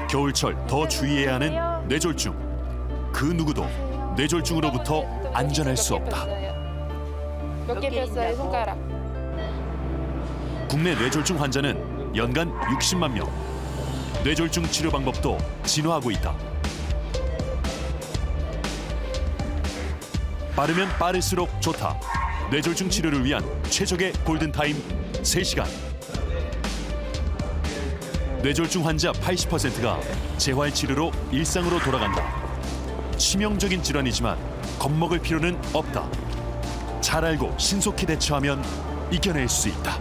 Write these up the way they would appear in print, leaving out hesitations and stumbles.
겨울철 더 주의해야 하는 뇌졸중. 그 누구도 뇌졸중으로부터 안전할 수 없다. 몇 개 폈어요, 손가락? 국내 뇌졸중 환자는 연간 60만 명. 뇌졸중 치료 방법도 진화하고 있다. 빠르면 빠를수록 좋다. 뇌졸중 치료를 위한 최적의 골든타임 3시간. 뇌졸중 환자 80%가 재활 치료로 일상으로 돌아간다. 치명적인 질환이지만 겁먹을 필요는 없다. 잘 알고 신속히 대처하면 이겨낼 수 있다.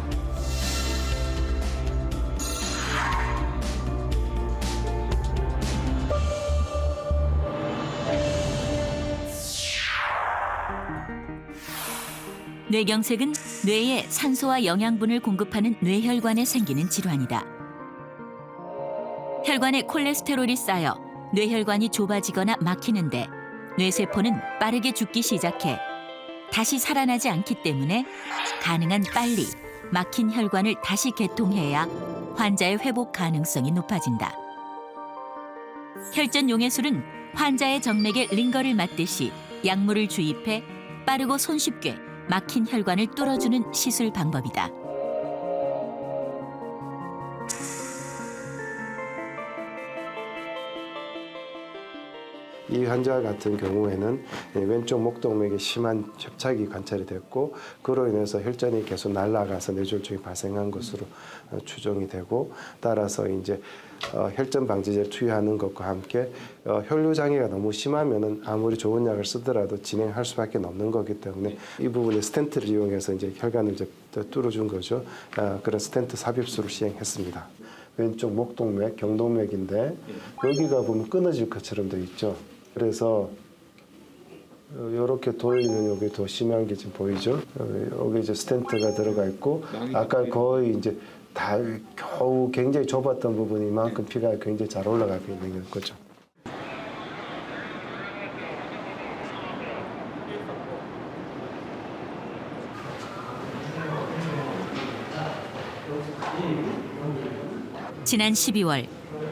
뇌경색은 뇌에 산소와 영양분을 공급하는 뇌혈관에 생기는 질환이다. 혈관에 콜레스테롤이 쌓여 뇌혈관이 좁아지거나 막히는데 뇌세포는 빠르게 죽기 시작해 다시 살아나지 않기 때문에 가능한 빨리 막힌 혈관을 다시 개통해야 환자의 회복 가능성이 높아진다. 혈전 용해술은 환자의 정맥에 링거를 맞듯이 약물을 주입해 빠르고 손쉽게 막힌 혈관을 뚫어주는 시술 방법이다. 이 환자 같은 경우에는 왼쪽 목동맥에 심한 협착이 관찰이 됐고 그로 인해서 혈전이 계속 날아가서 뇌졸중이 발생한 것으로 추정이 되고 따라서 이제 혈전 방지제를 투여하는 것과 함께 혈류 장애가 너무 심하면은 아무리 좋은 약을 쓰더라도 진행할 수밖에 없는 거기 때문에 이 부분에 스텐트를 이용해서 이제 혈관을 이제 뚫어준 거죠. 그런 스텐트 삽입술을 시행했습니다. 왼쪽 목동맥, 경동맥인데 여기가 보면 끊어질 것처럼 되어 있죠. 그래서 이렇게 돌리면 여기 더 심한 게 지금 보이죠? 여기 이제 스텐트가 들어가 있고 아까 거의 이제 다 겨우 굉장히 좁았던 부분이 이만큼 피가 굉장히 잘 올라가고 있는 거죠. 지난 12월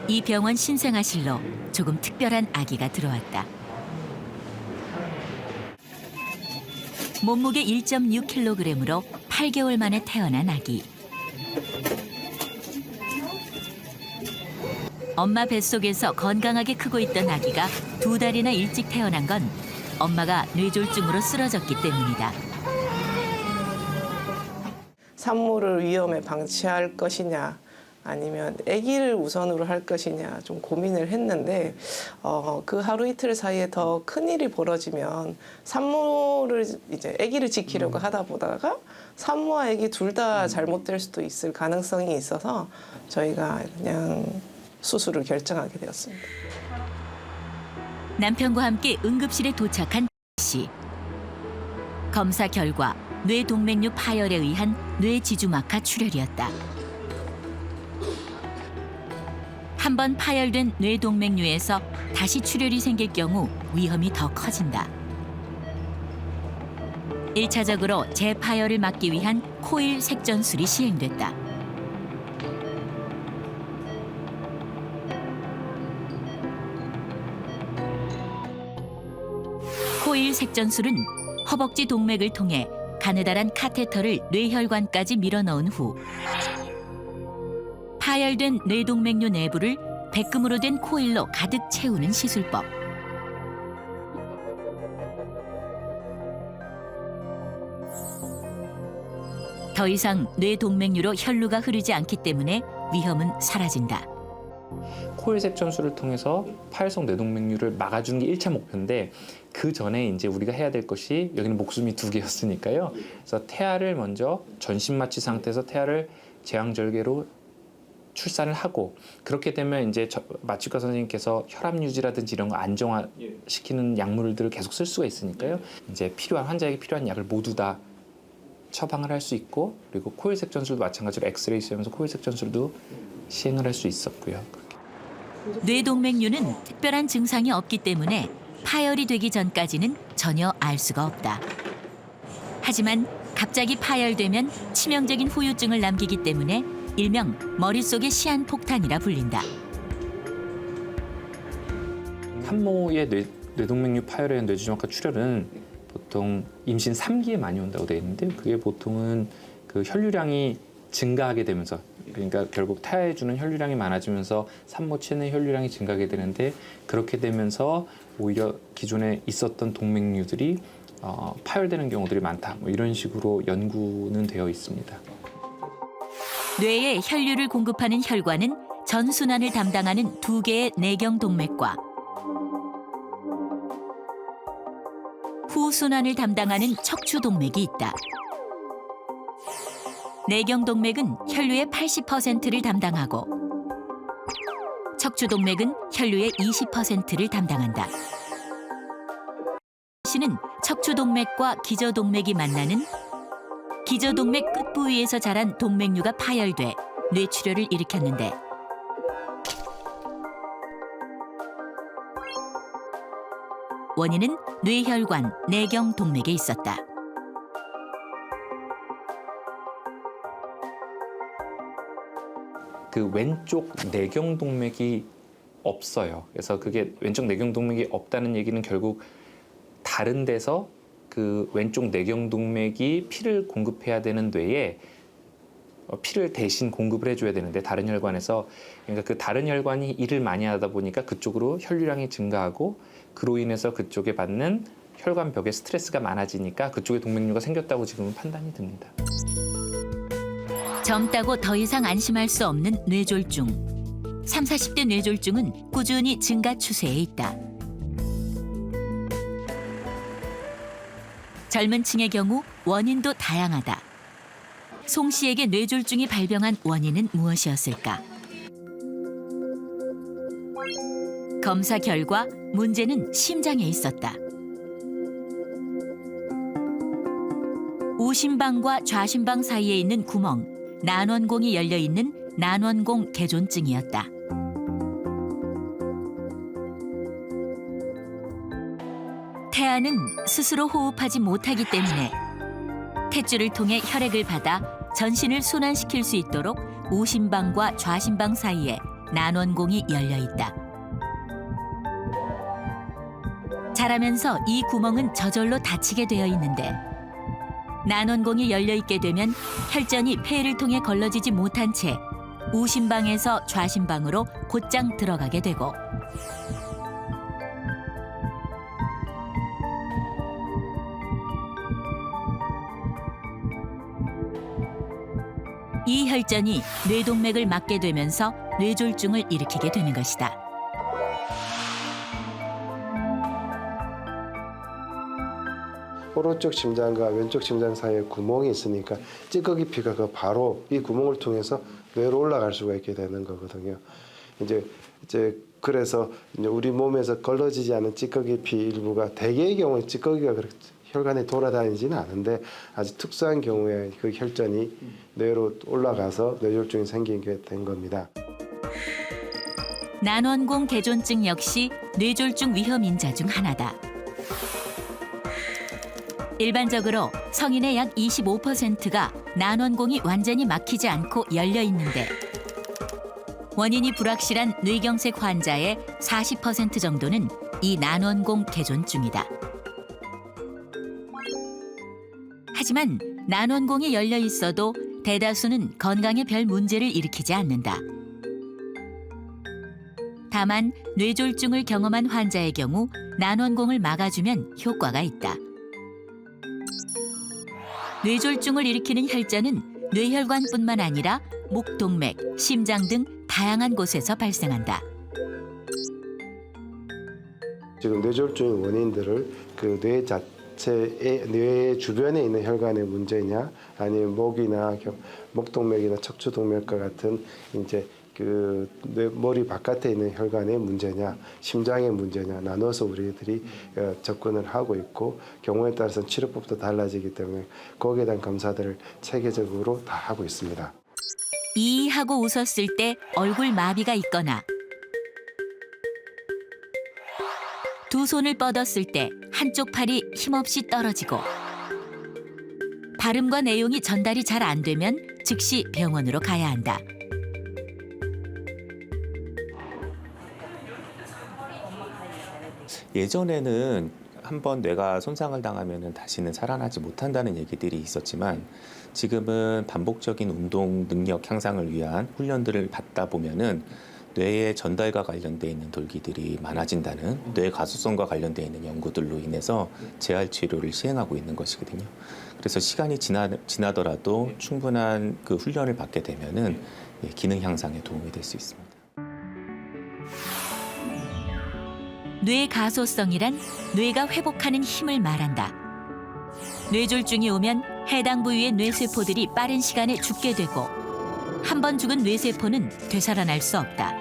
이 병원 신생아실로 조금 특별한 아기가 들어왔다. 몸무게 1.6kg으로 8개월 만에 태어난 아기. 엄마 뱃속에서 건강하게 크고 있던 아기가 2달이나 일찍 태어난 건 엄마가 뇌졸중으로 쓰러졌기 때문이다. 산모를 위험에 방치할 것이냐 아니면 아기를 우선으로 할 것이냐 좀 고민을 했는데 그 하루 이틀 사이에 더 큰일이 벌어지면 산모를 이제 아기를 지키려고 하다 보다가 산모와 아기 둘 다 잘못될 수도 있을 가능성이 있어서 저희가 그냥 수술을 결정하게 되었습니다. 남편과 함께 응급실에 도착한 씨. 검사 결과 뇌동맥류 파열에 의한 뇌지주막하 출혈이었다. 한 번 파열된 뇌동맥류에서 다시 출혈이 생길 경우 위험이 더 커진다. 1차적으로 재파열을 막기 위한 코일 색전술이 시행됐다. 코일 색전술은 허벅지 동맥을 통해 가느다란 카테터를 뇌혈관까지 밀어넣은 후 파열된 뇌동맥류 내부를 백금으로 된 코일로 가득 채우는 시술법. 더 이상 뇌동맥류로 혈류가 흐르지 않기 때문에 위험은 사라진다. 코일 색전술을 통해서 파열성 뇌동맥류를 막아주는 게 1차 목표인데 그 전에 이제 우리가 해야 될 것이 여기는 목숨이 2개였으니까요. 그래서 태아를 먼저 전신 마취 상태에서 태아를 제왕절개로 출산을 하고 그렇게 되면 이제 마취과 선생님께서 혈압 유지라든지 이런 거 안정화시키는 약물들을 계속 쓸 수가 있으니까요. 이제 환자에게 필요한 약을 모두 다 처방을 할 수 있고 그리고 코일 색전술도 마찬가지로 엑스레이 쓰면서 코일 색전술도 시행을 할 수 있었고요. 뇌동맥류는 특별한 증상이 없기 때문에 파열이 되기 전까지는 전혀 알 수가 없다. 하지만 갑자기 파열되면 치명적인 후유증을 남기기 때문에 일명 머릿속의 시한폭탄이라 불린다. 산모의 뇌동맥류 파열에 의한 뇌주정학과 출혈은 보통 임신 3기에 많이 온다고 되어 있는데 그게 보통은 그 혈류량이 증가하게 되면서 그러니까 결국 태아해주는 혈류량이 많아지면서 산모 체내 혈류량이 증가하게 되는데 그렇게 되면서 오히려 기존에 있었던 동맥류들이 파열되는 경우들이 많다. 뭐 이런 식으로 연구는 되어 있습니다. 뇌에 혈류를 공급하는 혈관은 전순환을 담당하는 2개의 내경동맥과 후순환을 담당하는 척추동맥이 있다. 내경동맥은 혈류의 80%를 담당하고 척추동맥은 혈류의 20%를 담당한다. 시는 척추동맥과 기저동맥이 만나는 기저동맥 끝부위에서 자란 동맥류가 파열돼 뇌출혈을 일으켰는데 원인은 뇌혈관, 내경동맥에 있었다. 그 왼쪽 내경동맥이 없어요. 그래서 그게 왼쪽 내경동맥이 없다는 얘기는 결국 다른 데서 그 왼쪽 내경동맥이 피를 공급해야 되는 뇌에 피를 대신 공급을 해줘야 되는데 다른 혈관에서 그러니까 그 다른 혈관이 일을 많이 하다 보니까 그쪽으로 혈류량이 증가하고 그로 인해서 그쪽에 받는 혈관벽에 스트레스가 많아지니까 그쪽에 동맥류가 생겼다고 지금은 판단이 듭니다. 젊다고 더 이상 안심할 수 없는 뇌졸중. 30, 40대 뇌졸중은 꾸준히 증가 추세에 있다. 젊은 층의 경우 원인도 다양하다. 송 씨에게 뇌졸중이 발병한 원인은 무엇이었을까? 검사 결과 문제는 심장에 있었다. 우심방과 좌심방 사이에 있는 구멍, 난원공이 열려 있는 난원공 개존증이었다. 태아는 스스로 호흡하지 못하기 때문에 탯줄을 통해 혈액을 받아 전신을 순환시킬 수 있도록 우심방과 좌심방 사이에 난원공이 열려 있다. 자라면서 이 구멍은 저절로 닫히게 되어 있는데 난원공이 열려 있게 되면 혈전이 폐를 통해 걸러지지 못한 채 우심방에서 좌심방으로 곧장 들어가게 되고 이 혈전이 뇌동맥을 막게 되면서 뇌졸중을 일으키게 되는 것이다. 오른쪽 심장과 왼쪽 심장 사이에 구멍이 있으니까 찌꺼기 피가 그 바로 이 구멍을 통해서 뇌로 올라갈 수가 있게 되는 거거든요. 이제 그래서 이제 우리 몸에서 걸러지지 않은 찌꺼기 피 일부가 대개의 경우에 찌꺼기가 그렇게 혈관에 돌아다니지는 않은데 아주 특수한 경우에 그 혈전이 뇌로 올라가서 뇌졸중이 생기게 된 겁니다. 난원공 개존증 역시 뇌졸중 위험 인자 중 하나다. 일반적으로 성인의 약 25%가 난원공이 완전히 막히지 않고 열려 있는데 원인이 불확실한 뇌경색 환자의 40% 정도는 이 난원공 개존증이다. 하지만 난원공이 열려 있어도 대다수는 건강에 별 문제를 일으키지 않는다. 다만 뇌졸중을 경험한 환자의 경우 난원공을 막아주면 효과가 있다. 뇌졸중을 일으키는 혈전은 뇌혈관뿐만 아니라 목동맥, 심장 등 다양한 곳에서 발생한다. 지금 뇌졸중의 원인들을 그 뇌 자체의 뇌 주변에 있는 혈관의 문제냐, 아니면 목이나 목동맥이나 척추동맥과 같은 이제 그 머리 바깥에 있는 혈관의 문제냐, 심장의 문제냐 나눠서 우리들이 접근을 하고 있고 경우에 따라서는 치료법도 달라지기 때문에 거기에 대한 검사들을 체계적으로 다 하고 있습니다. 이 하고 웃었을 때 얼굴 마비가 있거나 두 손을 뻗었을 때 한쪽 팔이 힘없이 떨어지고 발음과 내용이 전달이 잘 안 되면 즉시 병원으로 가야 한다. 예전에는 한번 뇌가 손상을 당하면 다시는 살아나지 못한다는 얘기들이 있었지만 지금은 반복적인 운동 능력 향상을 위한 훈련들을 받다 보면은 뇌의 전달과 관련돼 있는 돌기들이 많아진다는 뇌 가소성과 관련돼 있는 연구들로 인해서 재활 치료를 시행하고 있는 것이거든요. 그래서 시간이 지나더라도 충분한 그 훈련을 받게 되면은 기능 향상에 도움이 될 수 있습니다. 뇌 가소성이란 뇌가 회복하는 힘을 말한다. 뇌졸중이 오면 해당 부위의 뇌세포들이 빠른 시간에 죽게 되고 한 번 죽은 뇌세포는 되살아날 수 없다.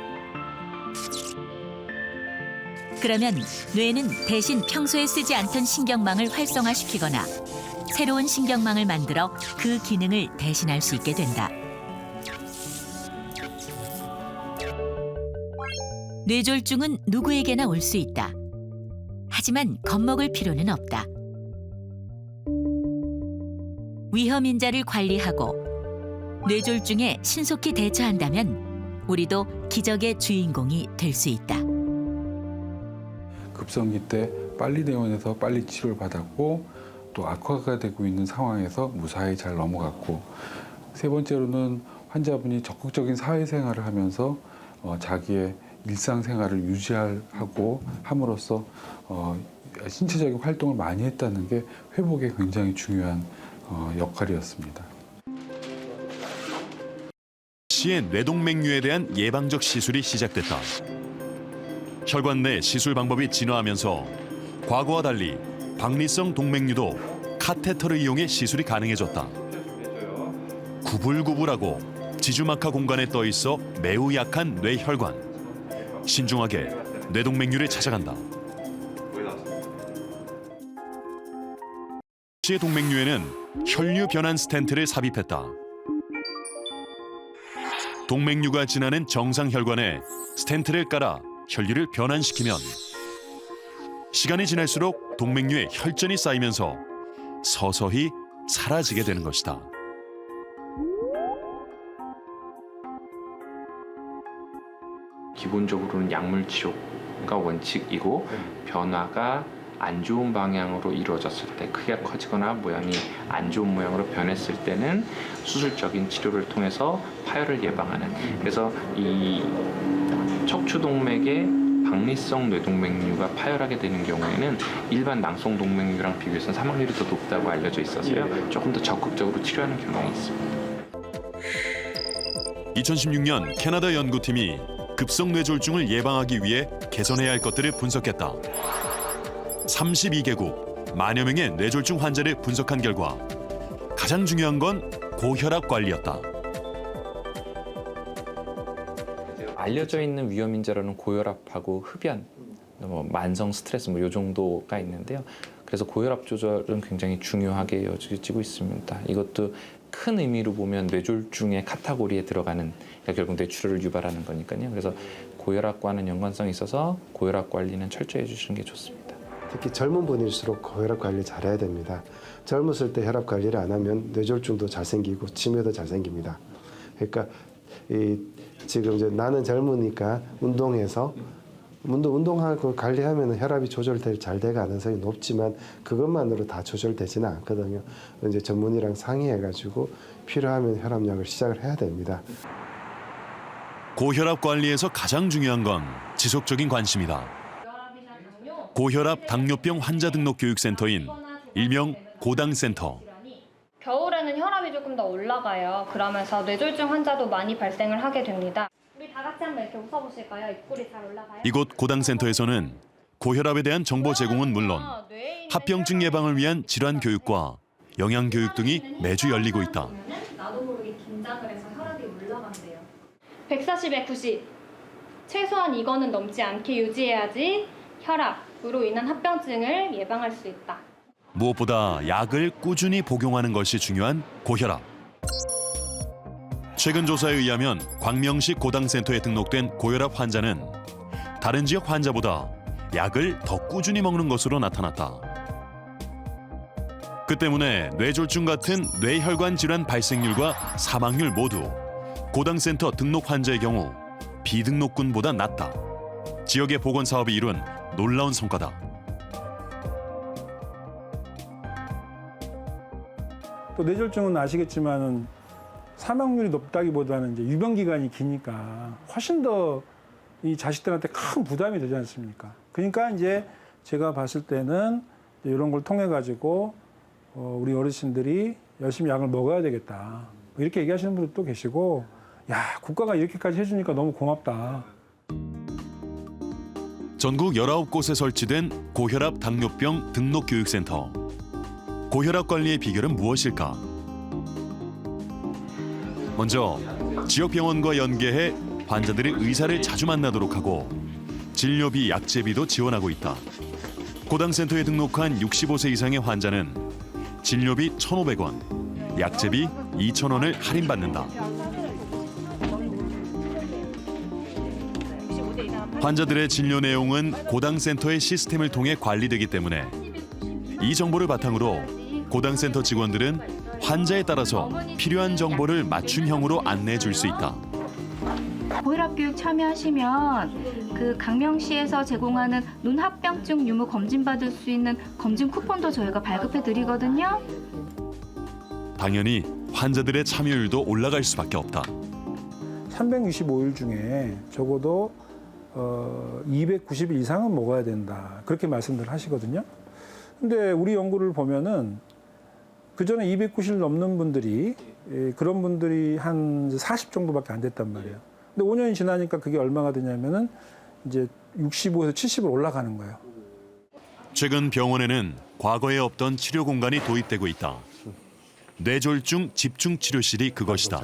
그러면 뇌는 대신 평소에 쓰지 않던 신경망을 활성화시키거나 새로운 신경망을 만들어 그 기능을 대신할 수 있게 된다. 뇌졸중은 누구에게나 올 수 있다. 하지만 겁먹을 필요는 없다. 위험인자를 관리하고 뇌졸중에 신속히 대처한다면 우리도 기적의 주인공이 될 수 있다. 급성기 때 빨리 내원해서 빨리 치료를 받았고 또 악화가 되고 있는 상황에서 무사히 잘 넘어갔고 세 번째로는 환자분이 적극적인 사회생활을 하면서 자기의 일상생활을 유지하고 함으로써 신체적인 활동을 많이 했다는 게 회복에 굉장히 중요한 역할이었습니다. 시의 뇌동맥류에 대한 예방적 시술이 시작됐다. 혈관 내 시술 방법이 진화하면서 과거와 달리 박리성 동맥류도 카테터를 이용해 시술이 가능해졌다. 구불구불하고 지주막하 공간에 떠 있어 매우 약한 뇌혈관. 신중하게 뇌동맥류를 찾아간다. 시의 동맥류에는 혈류 변환 스텐트를 삽입했다. 동맥류가 지나는 정상 혈관에 스텐트를 깔아 혈류를 변환시키면 시간이 지날수록 동맥류에 혈전이 쌓이면서 서서히 사라지게 되는 것이다. 기본적으로는 약물 치료가 원칙이고 변화가 안 좋은 방향으로 이루어졌을 때 크기가 커지거나 모양이 안 좋은 모양으로 변했을 때는 수술적인 치료를 통해서 파열을 예방하는, 그래서 이 척추동맥의 박리성 뇌동맥류가 파열하게 되는 경우에는 일반 낭송동맥류랑 비교해서 사망률이 더 높다고 알려져 있어서요. 조금 더 적극적으로 치료하는 경향이 있습니다. 2016년 캐나다 연구팀이 급성 뇌졸중을 예방하기 위해 개선해야 할 것들을 분석했다. 32개국 만여 명의 뇌졸중 환자를 분석한 결과 가장 중요한 건 고혈압 관리였다. 알려져 있는 위험인자로는 고혈압하고 흡연, 만성 스트레스 이 정도가 있는데요. 그래서 고혈압 조절은 굉장히 중요하게 여겨지고 있습니다. 이것도 큰 의미로 보면 뇌졸중의 카테고리에 들어가는, 그러니까 결국 뇌출혈을 유발하는 거니까요. 그래서 고혈압과는 연관성이 있어서 고혈압 관리는 철저히 해주시는 게 좋습니다. 특히 젊은 분일수록 고혈압 관리 잘해야 됩니다. 젊었을 때 혈압 관리를 안 하면 뇌졸중도 잘 생기고 치매도 잘 생깁니다. 그러니까 지금 이제 나는 젊으니까 운동해서 운동하고 관리하면 혈압이 잘 될 가능성이 높지만 그것만으로 다 조절되지는 않거든요. 이제 전문의랑 상의해가지고 필요하면 혈압약을 시작을 해야 됩니다. 고혈압 관리에서 가장 중요한 건 지속적인 관심이다. 고혈압 당뇨병 환자 등록 교육센터인 일명 고당센터. 겨울에는 혈압이 조금 더 올라가요. 그러면서 뇌졸중 환자도 많이 발생을 하게 됩니다. 우리 다 같이 한번 이렇게 웃어보실까요? 입꼬리 잘 올라가요? 이곳 고당센터에서는 고혈압에 대한 정보 제공은 물론 합병증 예방을 위한 질환 교육과 영양 교육 등이 매주 열리고 있다. 나도 모르게 긴장을 해서 혈압이 올라간대요. 140에 90. 최소한 이거는 넘지 않게 유지해야지 혈압으로 인한 합병증을 예방할 수 있다. 무엇보다 약을 꾸준히 복용하는 것이 중요한 고혈압. 최근 조사에 의하면 광명시 고당센터에 등록된 고혈압 환자는 다른 지역 환자보다 약을 더 꾸준히 먹는 것으로 나타났다. 그 때문에 뇌졸중 같은 뇌혈관 질환 발생률과 사망률 모두 고당센터 등록 환자의 경우 비등록군보다 낮다. 지역의 보건 사업이 이룬 놀라운 성과다. 또 뇌졸중은 아시겠지만은 사망률이 높다기보다는 이제 유병 기간이 기니까 훨씬 더 이 자식들한테 큰 부담이 되지 않습니까? 그러니까 이제 제가 봤을 때는 이런 걸 통해 가지고 우리 어르신들이 열심히 약을 먹어야 되겠다. 이렇게 얘기하시는 분들도 계시고, 야, 국가가 이렇게까지 해주니까 너무 고맙다. 전국 19곳에 설치된 고혈압 당뇨병 등록교육센터. 고혈압 관리의 비결은 무엇일까? 먼저 지역 병원과 연계해 환자들이 의사를 자주 만나도록 하고 진료비, 약제비도 지원하고 있다. 고당센터에 등록한 65세 이상의 환자는 진료비 1,500원, 약제비 2,000원을 할인받는다. 환자들의 진료 내용은 고당센터의 시스템을 통해 관리되기 때문에 이 정보를 바탕으로 고당센터 직원들은 환자에 따라서 필요한 정보를 맞춤형으로 안내해 줄 수 있다. 고혈압 교육 참여하시면 그 강명시에서 제공하는 눈합병증 유무 검진 받을 수 있는 검진 쿠폰도 저희가 발급해 드리거든요. 당연히 환자들의 참여율도 올라갈 수밖에 없다. 365일 중에 적어도 290일 이상은 먹어야 된다. 그렇게 말씀들 하시거든요. 근데 우리 연구를 보면은 그전에 290일 넘는 분들이 그런 분들이 한 40 정도밖에 안 됐단 말이에요. 근데 5년이 지나니까 그게 얼마가 되냐면은 이제 65에서 70으로 올라가는 거예요. 최근 병원에는 과거에 없던 치료 공간이 도입되고 있다. 뇌졸중 집중 치료실이 그것이다.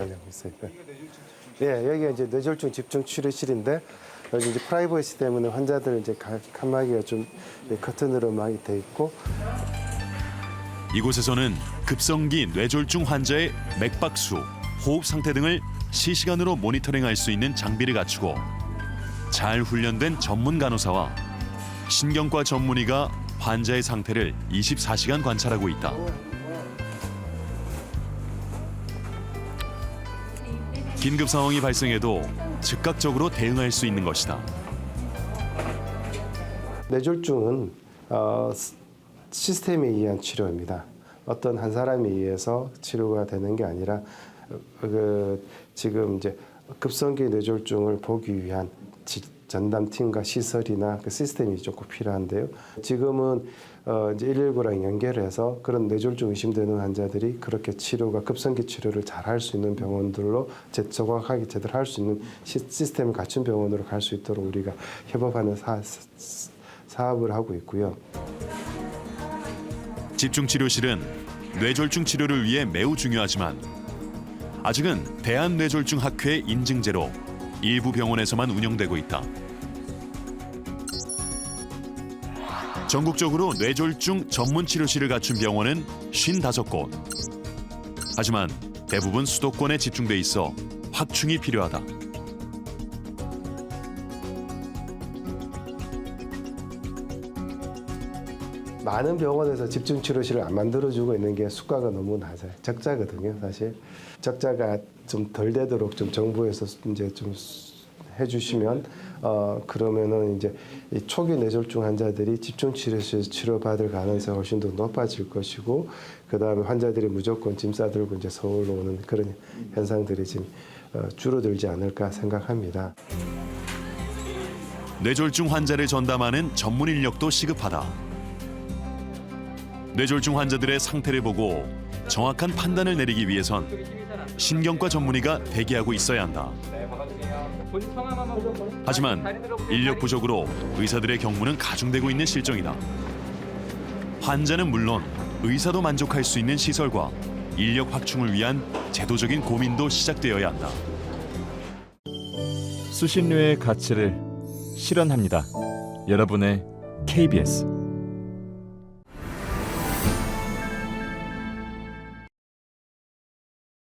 예, 여기가 이제 뇌졸중 집중 치료실인데 여기 이제 프라이버시 때문에 환자들 이제 칸막이가 좀 커튼으로 많이 돼 있고. 이곳에서는 급성기 뇌졸중 환자의 맥박수, 호흡 상태 등을 실시간으로 모니터링할 수 있는 장비를 갖추고 잘 훈련된 전문 간호사와 신경과 전문의가 환자의 상태를 24시간 관찰하고 있다. 긴급 상황이 발생해도 즉각적으로 대응할 수 있는 것이다. 뇌졸중은 시스템에 의한 치료입니다. 어떤 한 사람에 의해서 치료가 되는 게 아니라 지금 이제 급성기 뇌졸중을 보기 위한 전담팀과 시설이나 그 시스템이 조금 필요한데요. 지금은 이제 119랑 연결해서 그런 뇌졸중 의심되는 환자들이 그렇게 치료가 급성기 치료를 잘 할 수 있는 병원들로 정확하게 제대로 할 수 있는 시스템을 갖춘 병원으로 갈 수 있도록 우리가 협업하는 사업을 하고 있고요. 집중치료실은 뇌졸중 치료를 위해 매우 중요하지만 아직은 대한뇌졸중학회 인증제로 일부 병원에서만 운영되고 있다. 전국적으로 뇌졸중 전문 치료실을 갖춘 병원은 55곳. 하지만 대부분 수도권에 집중돼 있어 확충이 필요하다. 많은 병원에서 집중치료실을 안 만들어주고 있는 게 수가가 너무 낮아요. 적자거든요, 사실. 적자가 좀 덜 되도록 좀 정부에서 이제 좀 해주시면 그러면은 이제 이 초기 뇌졸중 환자들이 집중치료실에서 치료받을 가능성이 훨씬 더 높아질 것이고, 그 다음에 환자들이 무조건 짐 싸들고 이제 서울로 오는 그런 현상들이 지금 줄어들지 않을까 생각합니다. 뇌졸중 환자를 전담하는 전문 인력도 시급하다. 뇌졸중 환자들의 상태를 보고 정확한 판단을 내리기 위해선 신경과 전문의가 대기하고 있어야 한다. 하지만 인력 부족으로 의사들의 경무는 가중되고 있는 실정이다. 환자는 물론 의사도 만족할 수 있는 시설과 인력 확충을 위한 제도적인 고민도 시작되어야 한다. 수신료의 가치를 실현합니다. 여러분의 KBS